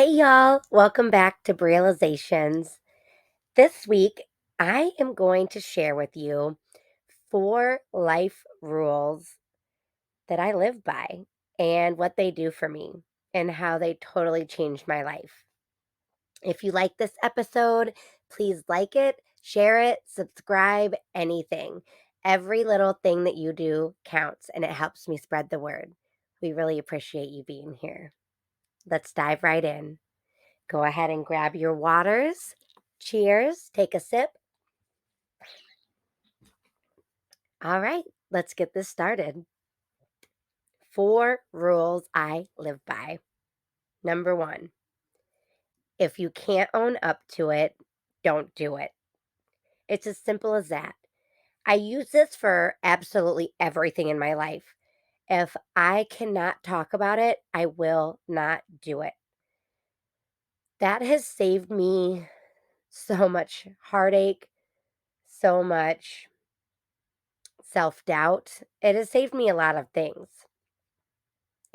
Hey y'all, welcome back to Breealizations. This week, I am going to share with you 4 life rules that I live by and what they do for me and how they totally changed my life. If you like this episode, please like it, share it, subscribe, anything. Every little thing that you do counts and it helps me spread the word. We really appreciate you being here. Let's dive right in. Go ahead and grab your waters. Cheers. Take a sip. All right, let's get this started. 4 rules I live by. Number 1, if you can't own up to it, don't do it. It's as simple as that. I use this for absolutely everything in my life. If I cannot talk about it, I will not do it. That has saved me so much heartache, so much self doubt. It has saved me a lot of things.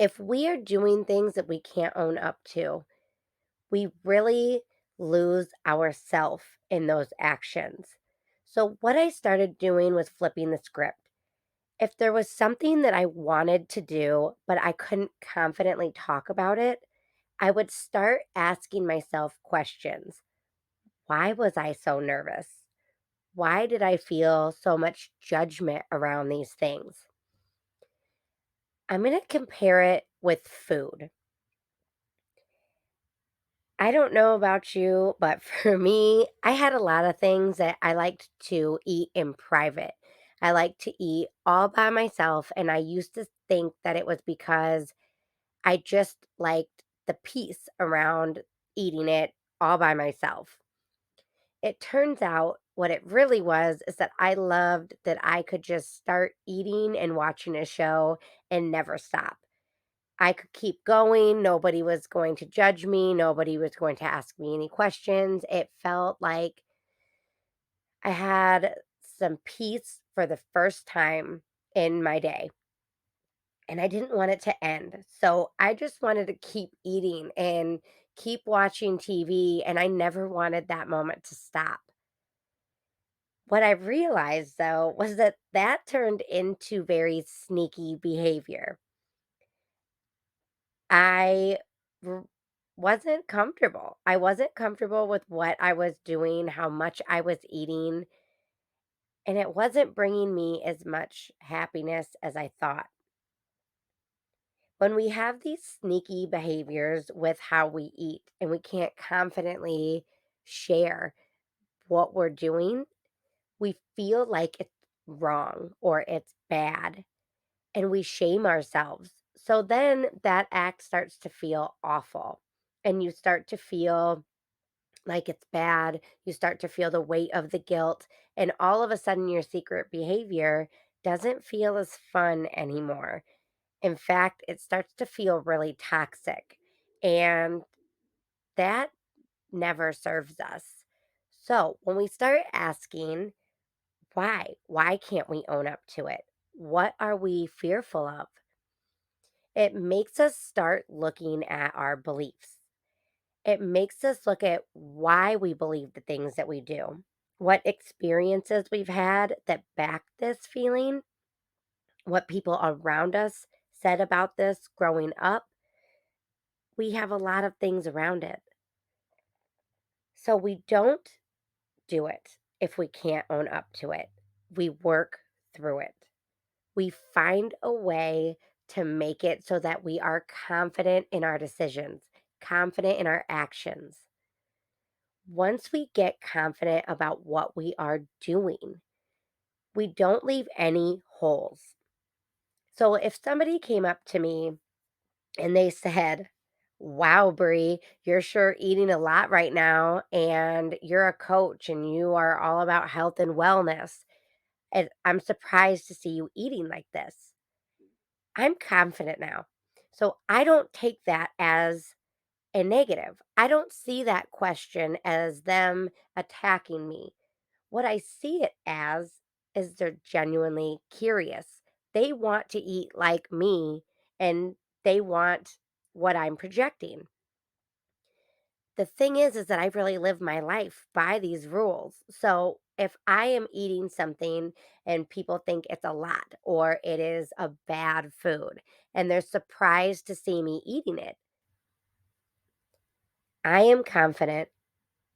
If we are doing things that we can't own up to, we really lose ourself in those actions. So, what I started doing was flipping the script. If there was something that I wanted to do, but I couldn't confidently talk about it, I would start asking myself questions. Why was I so nervous? Why did I feel so much judgment around these things? I'm going to compare it with food. I don't know about you, but for me, I had a lot of things that I liked to eat in private. I like to eat all by myself, and I used to think that it was because I just liked the peace around eating it all by myself. It turns out what it really was is that I loved that I could just start eating and watching a show and never stop. I could keep going. Nobody was going to judge me. Nobody was going to ask me any questions. It felt like I had some peace for the first time in my day. And I didn't want it to end. So I just wanted to keep eating and keep watching TV. And I never wanted that moment to stop. What I realized, though, was that that turned into very sneaky behavior. I r wasn't comfortable. I wasn't comfortable with what I was doing, how much I was eating, and it wasn't bringing me as much happiness as I thought. When we have these sneaky behaviors with how we eat and we can't confidently share what we're doing, we feel like it's wrong or it's bad and we shame ourselves. So then that act starts to feel awful and you start to feel like it's bad. You start to feel the weight of the guilt. And all of a sudden, your secret behavior doesn't feel as fun anymore. In fact, it starts to feel really toxic. And that never serves us. So when we start asking, why can't we own up to it? What are we fearful of? It makes us start looking at our beliefs. It makes us look at why we believe the things that we do, what experiences we've had that back this feeling, what people around us said about this growing up. We have a lot of things around it. So we don't do it if we can't own up to it. We work through it. We find a way to make it so that we are confident in our decisions, confident in our actions. Once we get confident about what we are doing, we don't leave any holes. So if somebody came up to me and they said, "Wow, Bree, you're sure eating a lot right now, and you're a coach and you are all about health and wellness. And I'm surprised to see you eating like this." I'm confident now. So I don't take that as a negative. I don't see that question as them attacking me. What I see it as is they're genuinely curious. They want to eat like me and they want what I'm projecting. The thing is that I really live my life by these rules. So if I am eating something and people think it's a lot or it is a bad food and they're surprised to see me eating it, I am confident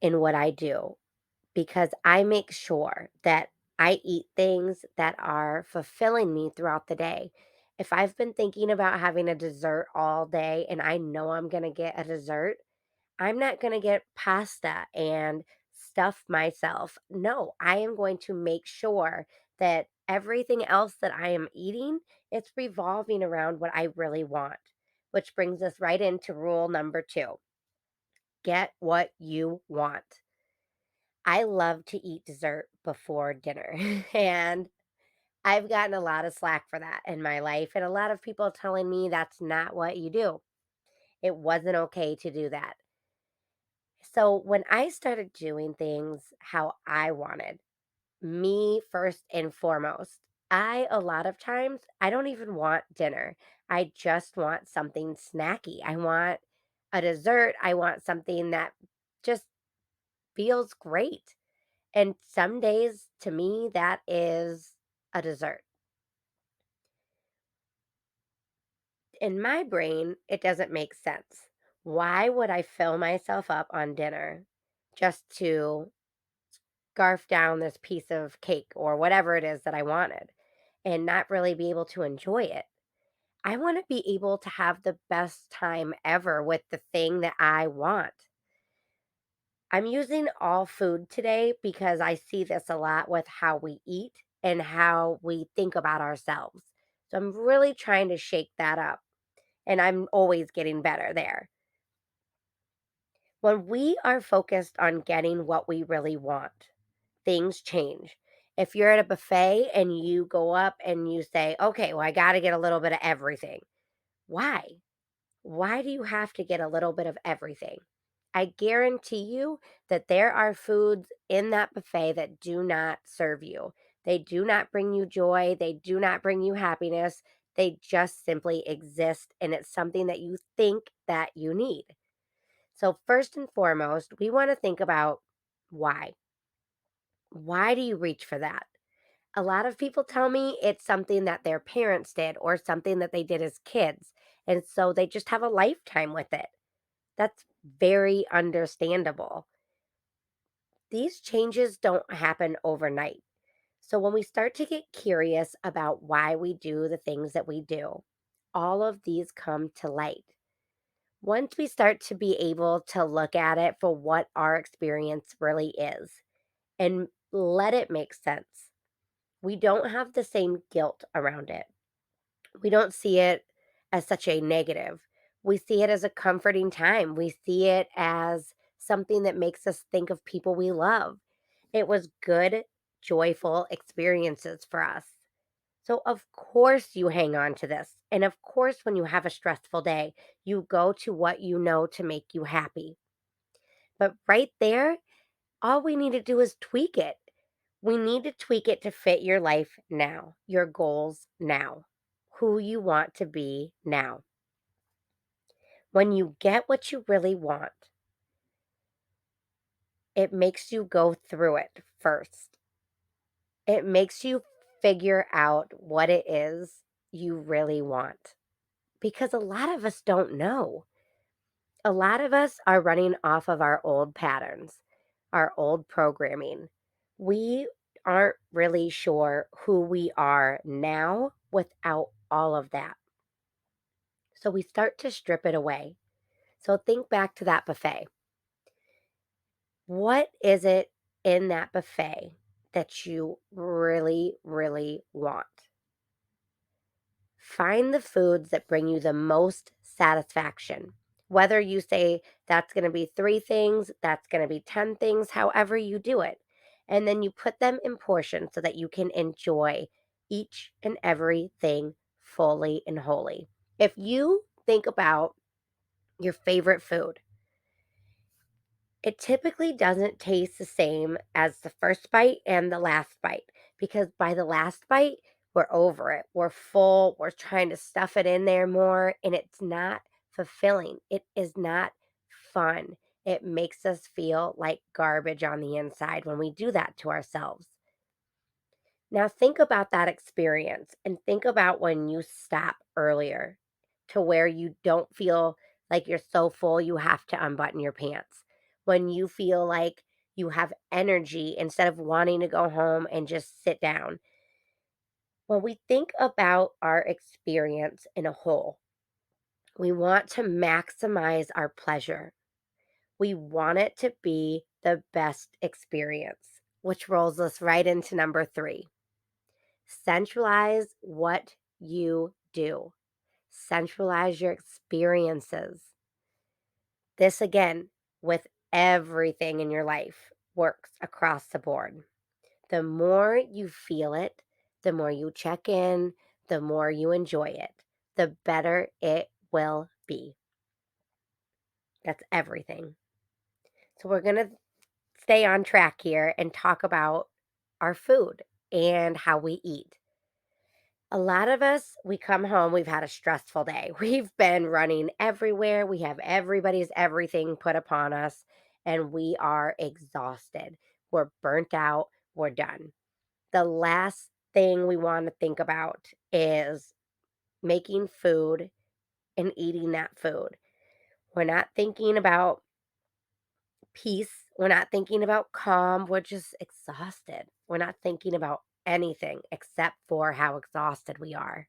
in what I do because I make sure that I eat things that are fulfilling me throughout the day. If I've been thinking about having a dessert all day and I know I'm going to get a dessert, I'm not going to get pasta and stuff myself. No, I am going to make sure that everything else that I am eating, it's revolving around what I really want. Which brings us right into rule number 2. Get what you want. I love to eat dessert before dinner. And I've gotten a lot of slack for that in my life, and a lot of people telling me that's not what you do. It wasn't okay to do that. So when I started doing things how I wanted, me first and foremost, a lot of times, I don't even want dinner. I just want something snacky. I want a dessert. I want something that just feels great. And some days, to me, that is a dessert. In my brain, it doesn't make sense. Why would I fill myself up on dinner just to scarf down this piece of cake or whatever it is that I wanted and not really be able to enjoy it? I want to be able to have the best time ever with the thing that I want. I'm using all food today because I see this a lot with how we eat and how we think about ourselves. So I'm really trying to shake that up, and I'm always getting better there. When we are focused on getting what we really want, things change. If you're at a buffet and you go up and you say, okay, well, I got to get a little bit of everything. Why? Why do you have to get a little bit of everything? I guarantee you that there are foods in that buffet that do not serve you. They do not bring you joy. They do not bring you happiness. They just simply exist, and it's something that you think that you need. So, first and foremost, we want to think about why. Why do you reach for that? A lot of people tell me it's something that their parents did or something that they did as kids. And so they just have a lifetime with it. That's very understandable. These changes don't happen overnight. So when we start to get curious about why we do the things that we do, all of these come to light. Once we start to be able to look at it for what our experience really is and let it make sense, we don't have the same guilt around it. We don't see it as such a negative. We see it as a comforting time. We see it as something that makes us think of people we love. It was good, joyful experiences for us. So, of course, you hang on to this. And of course, when you have a stressful day, you go to what you know to make you happy. But right there, all we need to do is tweak it. We need to tweak it to fit your life now, your goals now, who you want to be now. When you get what you really want, it makes you go through it first. It makes you figure out what it is you really want because a lot of us don't know. A lot of us are running off of our old patterns, our old programming. We aren't really sure who we are now without all of that. So we start to strip it away. So think back to that buffet. What is it in that buffet that you really, really want? Find the foods that bring you the most satisfaction. Whether you say that's going to be 3 things, that's going to be 10 things, however you do it. And then you put them in portions so that you can enjoy each and everything fully and wholly. If you think about your favorite food, it typically doesn't taste the same as the first bite and the last bite because by the last bite, we're over it. We're full. We're trying to stuff it in there more, and it's not fulfilling. It is not fun. It makes us feel like garbage on the inside when we do that to ourselves. Now, think about that experience and think about when you stop earlier to where you don't feel like you're so full you have to unbutton your pants. When you feel like you have energy instead of wanting to go home and just sit down. When we think about our experience in a whole, we want to maximize our pleasure. We want it to be the best experience, which rolls us right into number three. Centralize what you do. Centralize your experiences. This again, with everything in your life, works across the board. The more you feel it, the more you check in, the more you enjoy it, the better it will be. That's everything. So, we're going to stay on track here and talk about our food and how we eat. A lot of us, we come home, we've had a stressful day. We've been running everywhere. We have everybody's everything put upon us, and we are exhausted. We're burnt out. We're done. The last thing we want to think about is making food and eating that food. We're not thinking about peace. We're not thinking about calm. We're just exhausted. We're not thinking about anything except for how exhausted we are.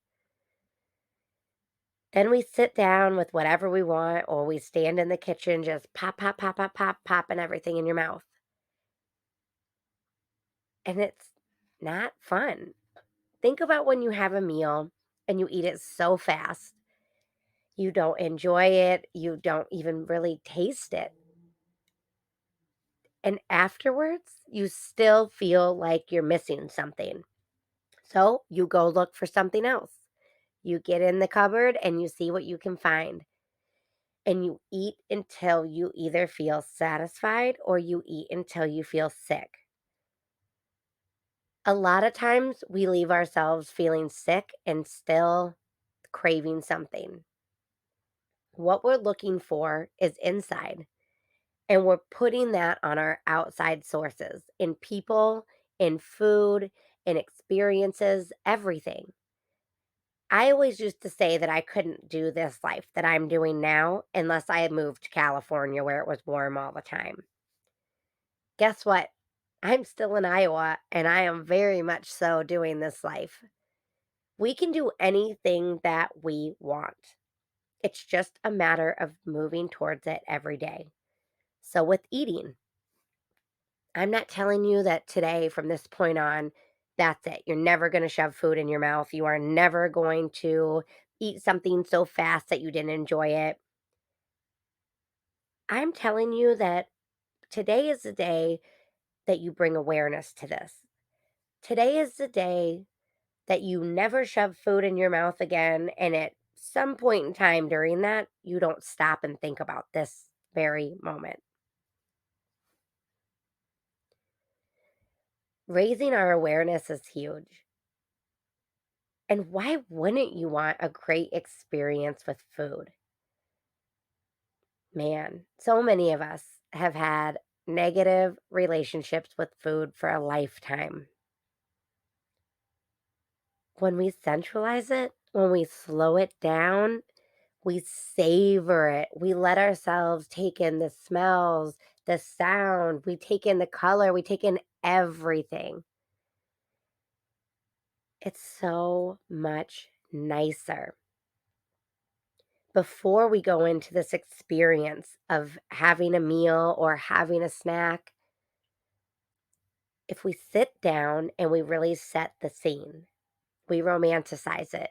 Then we sit down with whatever we want, or we stand in the kitchen just pop, pop, pop, pop, pop, popping everything in your mouth. And it's not fun. Think about when you have a meal and you eat it so fast. You don't enjoy it. You don't even really taste it. And afterwards, you still feel like you're missing something. So you go look for something else. You get in the cupboard and you see what you can find. And you eat until you either feel satisfied or you eat until you feel sick. A lot of times we leave ourselves feeling sick and still craving something. What we're looking for is inside, and we're putting that on our outside sources in people, in food, in experiences, everything. I always used to say that I couldn't do this life that I'm doing now unless I had moved to California where it was warm all the time. Guess what? I'm still in Iowa and I am very much so doing this life. We can do anything that we want. It's just a matter of moving towards it every day. So, with eating, I'm not telling you that today, from this point on, that's it. You're never going to shove food in your mouth. You are never going to eat something so fast that you didn't enjoy it. I'm telling you that today is the day that you bring awareness to this. Today is the day that you never shove food in your mouth again. And at some point in time during that, you don't stop and think about this very moment. Raising our awareness is huge. And why wouldn't you want a great experience with food? Man, so many of us have had negative relationships with food for a lifetime. When we centralize it, when we slow it down, we savor it. We let ourselves take in the smells, the sound, we take in the color, we take in everything. It's so much nicer. Before we go into this experience of having a meal or having a snack, if we sit down and we really set the scene, we romanticize it.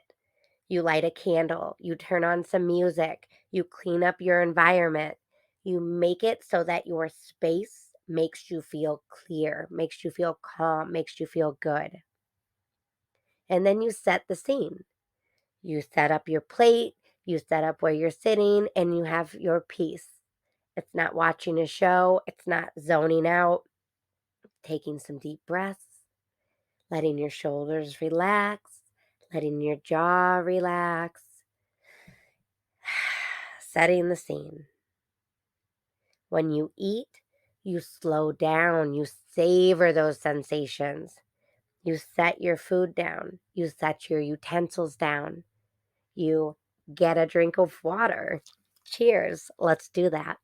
You light a candle, you turn on some music, you clean up your environment, you make it so that your space makes you feel clear, makes you feel calm, makes you feel good. And then you set the scene. You set up your plate, you set up where you're sitting, and you have your peace. It's not watching a show, it's not zoning out, taking some deep breaths, letting your shoulders relax, letting your jaw relax, setting the scene. When you eat, you slow down, you savor those sensations. You set your food down, you set your utensils down, you get a drink of water. Cheers. Let's do that.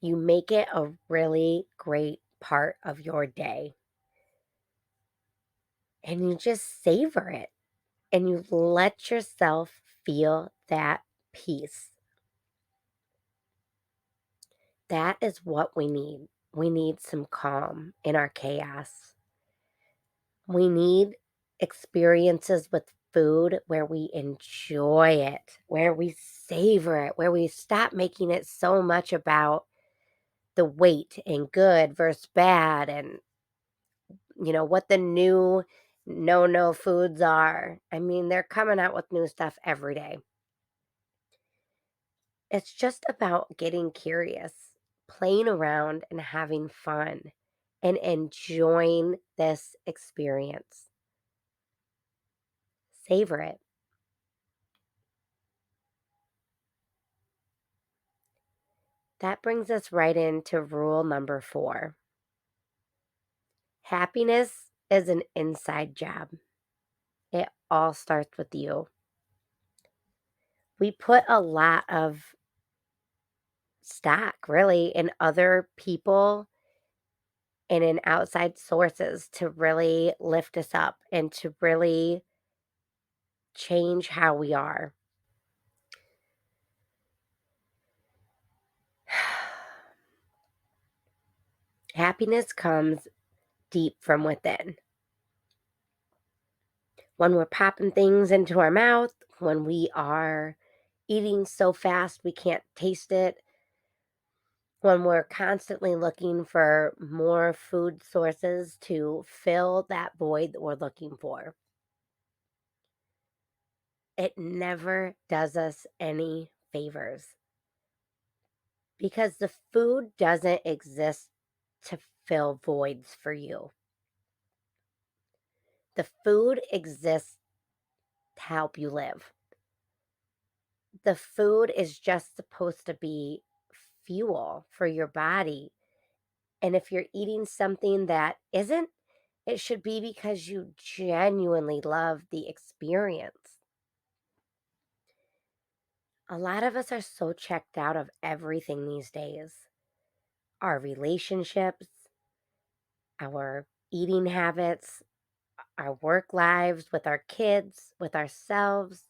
You make it a really great part of your day and you just savor it and you let yourself feel that peace. That is what we need. We need some calm in our chaos. We need experiences with food where we enjoy it, where we savor it, where we stop making it so much about the weight and good versus bad and what the new no foods are. I mean, they're coming out with new stuff every day. It's just about getting curious, playing around and having fun and enjoying this experience. Savor it. That brings us right into rule number 4. Happiness is an inside job. It all starts with you. We put a lot of stock, really, in other people and in outside sources to really lift us up and to really change how we are. Happiness comes deep from within. When we're popping things into our mouth, when we are eating so fast we can't taste it, when we're constantly looking for more food sources to fill that void that we're looking for, it never does us any favors because the food doesn't exist to fill voids for you. The food exists to help you live. The food is just supposed to be fuel for your body. And if you're eating something that isn't, it should be because you genuinely love the experience. A lot of us are so checked out of everything these days, our relationships, our eating habits, our work lives, with our kids, with ourselves.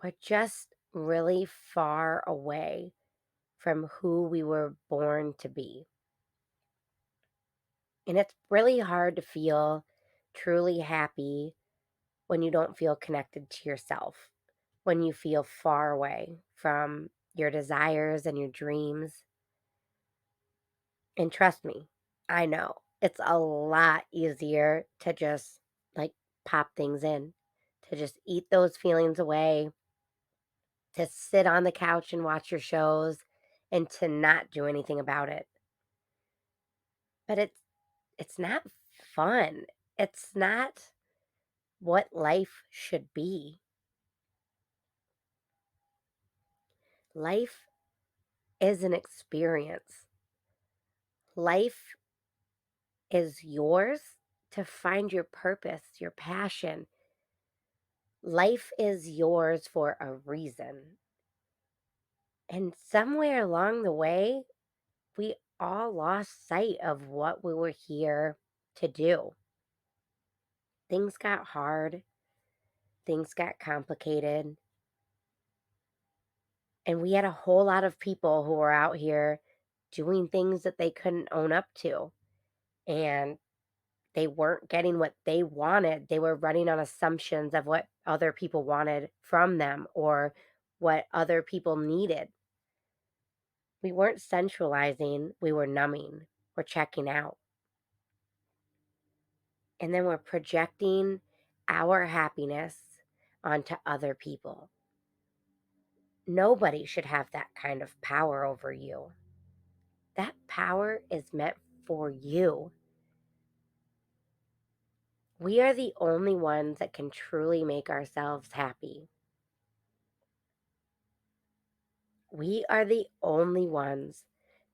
We're just really far away from who we were born to be. And it's really hard to feel truly happy when you don't feel connected to yourself, when you feel far away from your desires and your dreams. And trust me, I know it's a lot easier to just like pop things in, to just eat those feelings away, to sit on the couch and watch your shows, and to not do anything about it. But it's not fun. It's not what life should be. Life is an experience. Life is yours to find your purpose, your passion. Life is yours for a reason. And somewhere along the way, we all lost sight of what we were here to do. Things got hard, things got complicated, and we had a whole lot of people who were out here doing things that they couldn't own up to. And they weren't getting what they wanted. They were running on assumptions of what other people wanted from them or what other people needed. We weren't centralizing, we were numbing, we're checking out. And then we're projecting our happiness onto other people. Nobody should have that kind of power over you. That power is meant for you. We are the only ones that can truly make ourselves happy. We are the only ones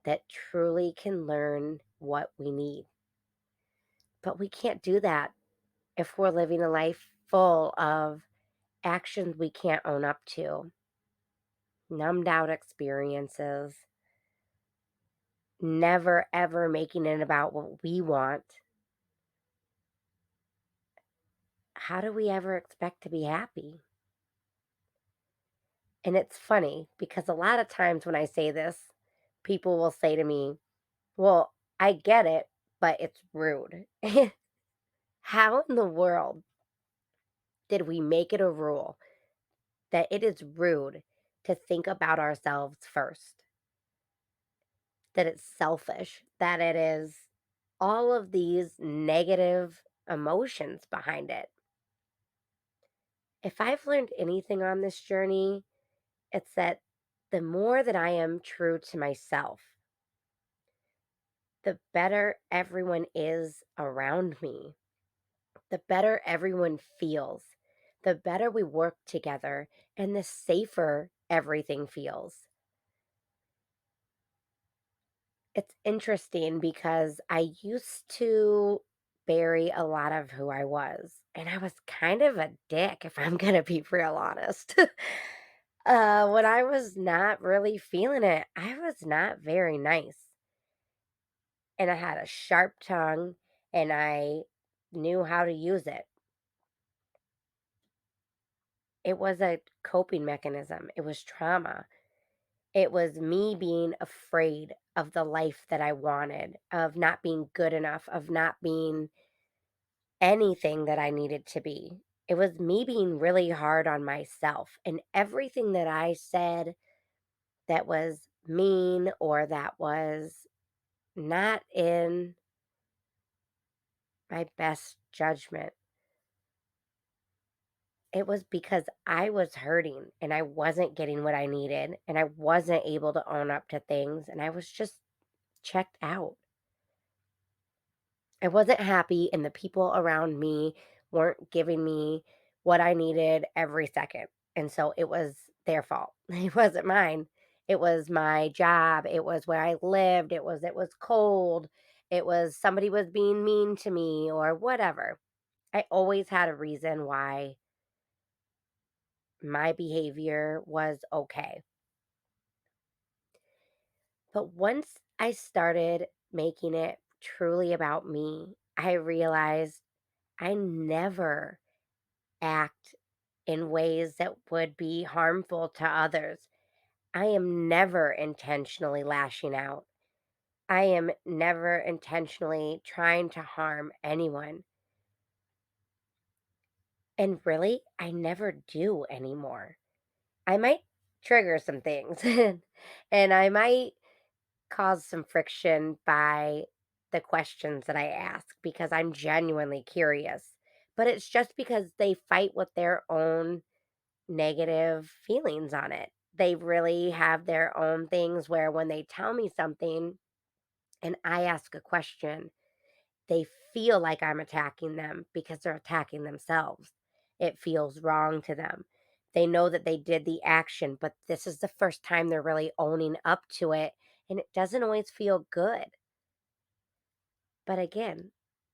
that truly can learn what we need. But we can't do that if we're living a life full of actions we can't own up to, numbed out experiences, never ever making it about what we want. How do we ever expect to be happy? And it's funny because a lot of times when I say this, people will say to me, "Well, I get it, but it's rude." How in the world did we make it a rule that it is rude to think about ourselves first? That it's selfish, that it is all of these negative emotions behind it. If I've learned anything on this journey, it's that the more that I am true to myself, the better everyone is around me, the better everyone feels, the better we work together, and the safer everything feels. It's interesting because I used to bury a lot of who I was, and I was kind of a dick, if I'm gonna be real honest. When I was not really feeling it, I was not very nice. And I had a sharp tongue and I knew how to use it. It was a coping mechanism. It was trauma. It was me being afraid of the life that I wanted, of not being good enough, of not being anything that I needed to be. It was me being really hard on myself. And everything that I said that was mean or that was not in my best judgment, it was because I was hurting and I wasn't getting what I needed and I wasn't able to own up to things and I was just checked out. I wasn't happy and the people around me weren't giving me what I needed every second. And so it was their fault. It wasn't mine. It was my job. It was where I lived. It was cold. It was somebody was being mean to me or whatever. I always had a reason why my behavior was okay. But once I started making it truly about me, I realized I never act in ways that would be harmful to others. I am never intentionally lashing out. I am never intentionally trying to harm anyone. And really, I never do anymore. I might trigger some things and I might cause some friction by the questions that I ask because I'm genuinely curious. But it's just because they fight with their own negative feelings on it. They really have their own things where when they tell me something and I ask a question, they feel like I'm attacking them because they're attacking themselves. It feels wrong to them. They know that they did the action, but this is the first time they're really owning up to it, and it doesn't always feel good. But again,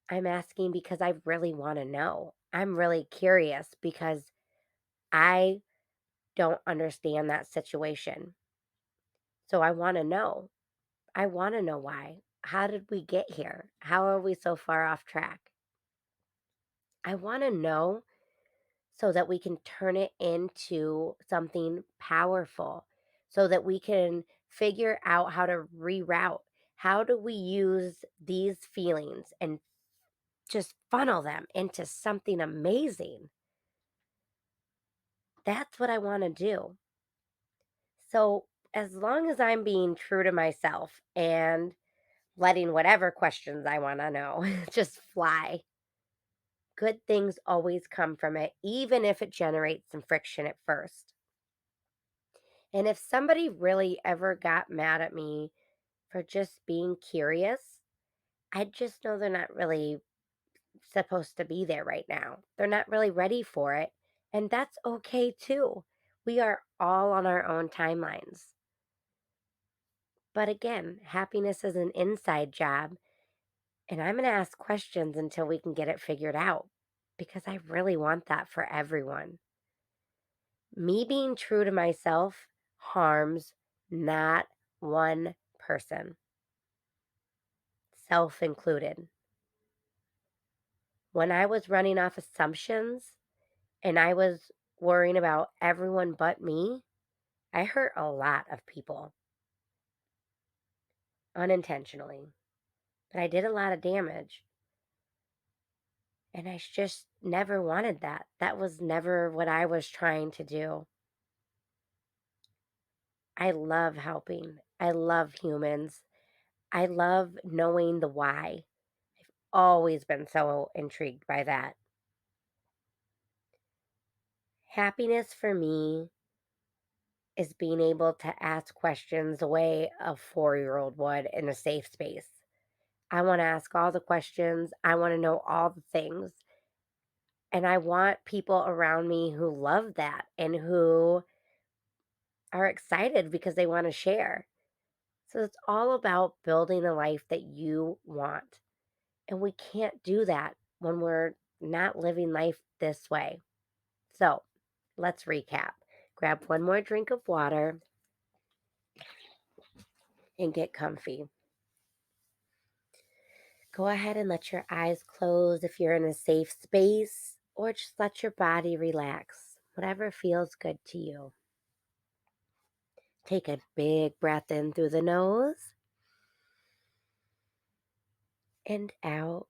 I'm asking because I really want to know. I'm really curious because I don't understand that situation. So I want to know. I want to know why. How did we get here? How are we so far off track? I want to know so that we can turn it into something powerful, so that we can figure out how to reroute. How do we use these feelings and just funnel them into something amazing? That's what I want to do. So, as long as I'm being true to myself and letting whatever questions I want to know just fly, good things always come from it, even if it generates some friction at first. And if somebody really ever got mad at me for just being curious, I just know they're not really supposed to be there right now. They're not really ready for it. And that's okay too. We are all on our own timelines. But again, happiness is an inside job. And I'm going to ask questions until we can get it figured out because I really want that for everyone. Me being true to myself harms not one person, self included. When I was running off assumptions and I was worrying about everyone but me, I hurt a lot of people unintentionally. But I did a lot of damage. And I just never wanted that. That was never what I was trying to do. I love helping. I love humans. I love knowing the why. I've always been so intrigued by that. Happiness for me is being able to ask questions the way a 4-year-old would in a safe space. I want to ask all the questions. I want to know all the things. And I want people around me who love that and who are excited because they want to share. So it's all about building the life that you want. And we can't do that when we're not living life this way. So let's recap. Grab one more drink of water and get comfy. Go ahead and let your eyes close if you're in a safe space, or just let your body relax, whatever feels good to you. Take a big breath in through the nose and out.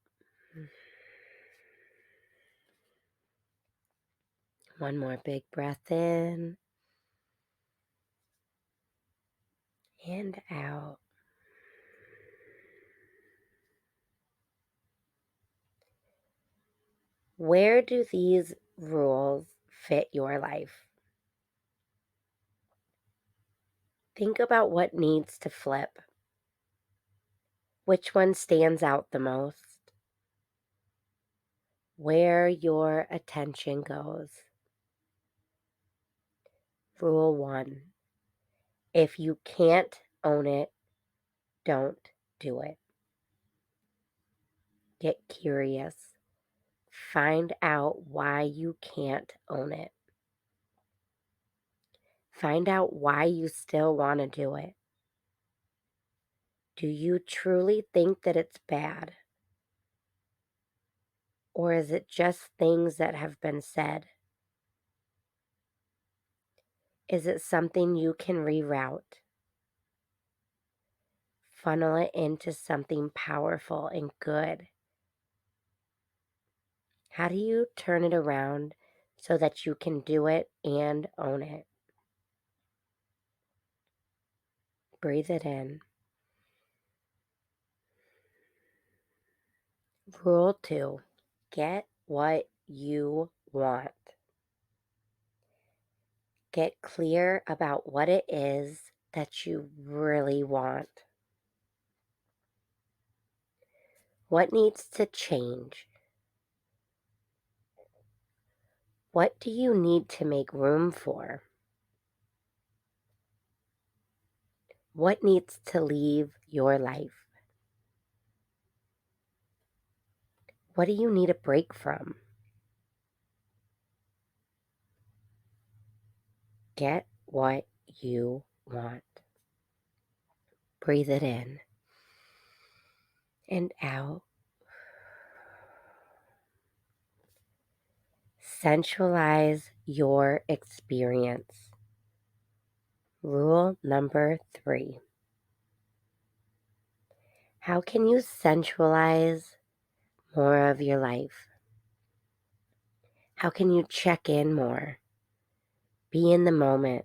One more big breath in and out. Where do these rules fit your life? Think about what needs to flip. Which one stands out the most? Where your attention goes. Rule 1. If you can't own it, don't do it. Get curious. Find out why you can't own it. Find out why you still want to do it. Do you truly think that it's bad? Or is it just things that have been said? Is it something you can reroute? Funnel it into something powerful and good. How do you turn it around so that you can do it and own it? Breathe it in. Rule 2. Get what you want. Get clear about what it is that you really want. What needs to change? What do you need to make room for? What needs to leave your life? What do you need a break from? Get what you want. Breathe it in and out. Sensualize your experience. Rule number 3. How can you sensualize more of your life? How can you check in more? Be in the moment.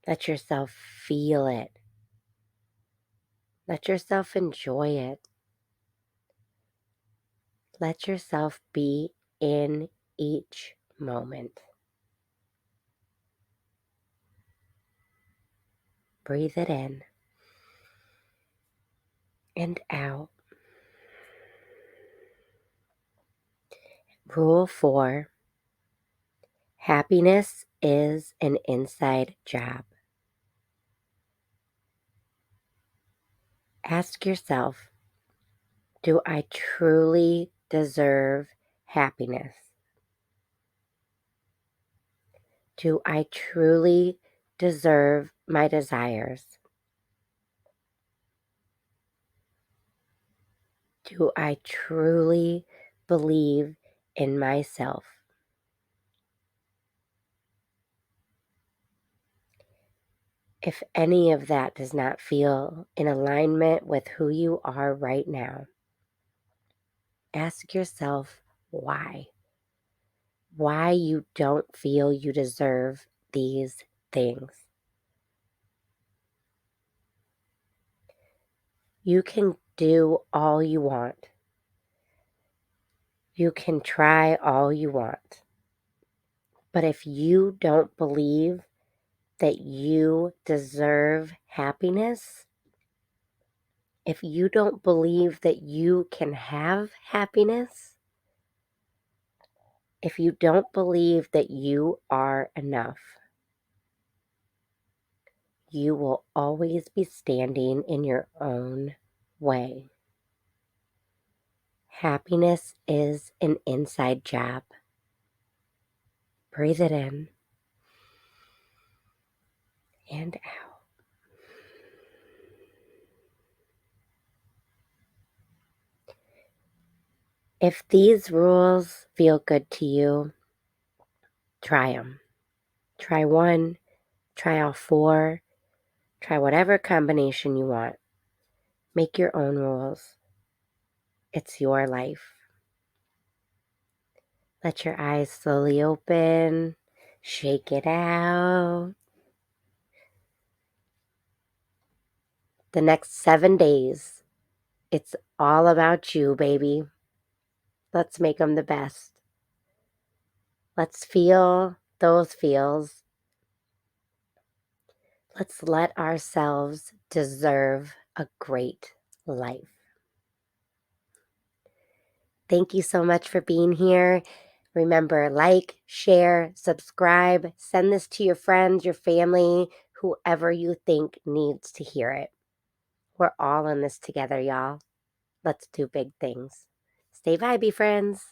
Let yourself feel it. Let yourself enjoy it. Let yourself be in each moment. Breathe it in and out. Rule 4: happiness is an inside job. Ask yourself, do I truly deserve happiness? Do I truly deserve my desires? Do I truly believe in myself? If any of that does not feel in alignment with who you are right now, ask yourself why. Why you don't feel you deserve these things. You can do all you want. You can try all you want. But if you don't believe that you deserve happiness, if you don't believe that you can have happiness, if you don't believe that you are enough, you will always be standing in your own way. Happiness is an inside job. Breathe it in and out. If these rules feel good to you, try them. Try one, try all four, try whatever combination you want. Make your own rules. It's your life. Let your eyes slowly open. Shake it out. The next 7 days, it's all about you, baby. Let's make them the best. Let's feel those feels. Let's let ourselves deserve a great life. Thank you so much for being here. Remember, like, share, subscribe, send this to your friends, your family, whoever you think needs to hear it. We're all in this together, y'all. Let's do big things. Stay vibey, friends.